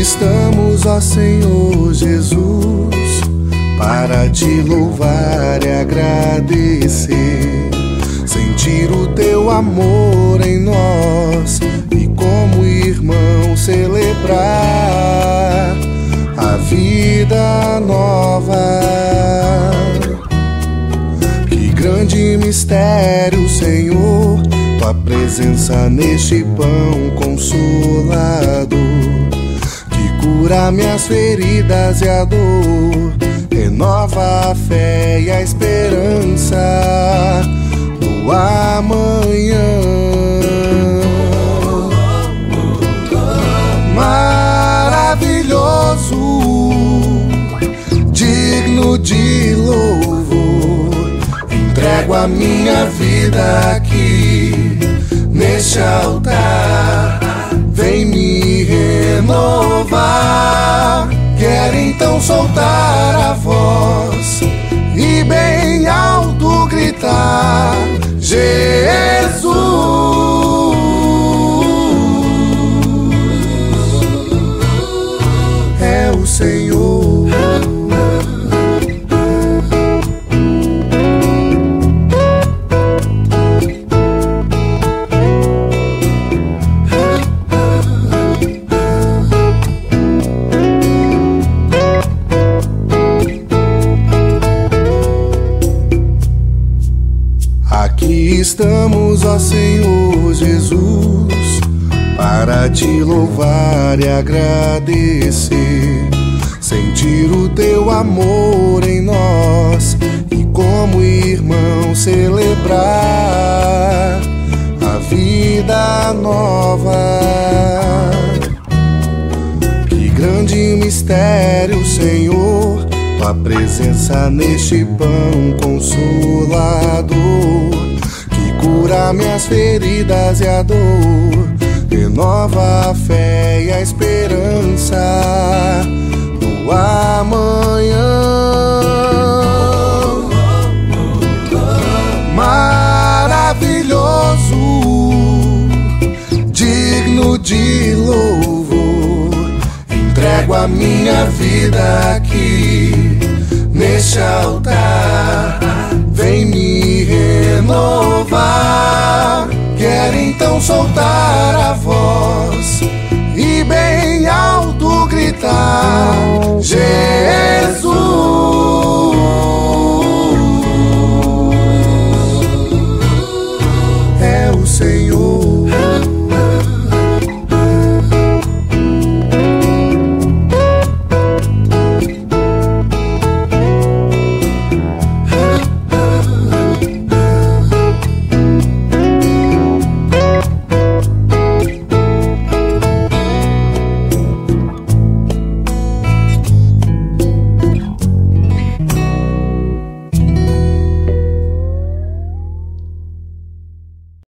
estamos, ó Senhor Jesus, para te louvar e agradecer, sentir o teu amor em nós e como irmão celebrar a vida nova. Que grande mistério, Senhor, tua presença neste pão consolador, que cura minhas feridas e a dor, renova a fé e a esperança do amanhã. Maravilhoso, digno de louvor, entrego a minha vida aqui neste altar, vem me renovar. Quero então soltar a voz e bem alto gritar: Jesus é o Senhor. Aqui estamos, ó Senhor Jesus, para te louvar e agradecer, sentir o teu amor em nós e como irmão celebrar a vida nova. Que grande mistério, Senhor, tua presença neste pão consolador, que cura minhas feridas e a dor, renova a fé e a esperança do amanhã. Maravilhoso, digno de louvor, entrego a minha vida aqui neste altar, vem me renovar. Quero então soltar a voz e bem alto gritar: Jesus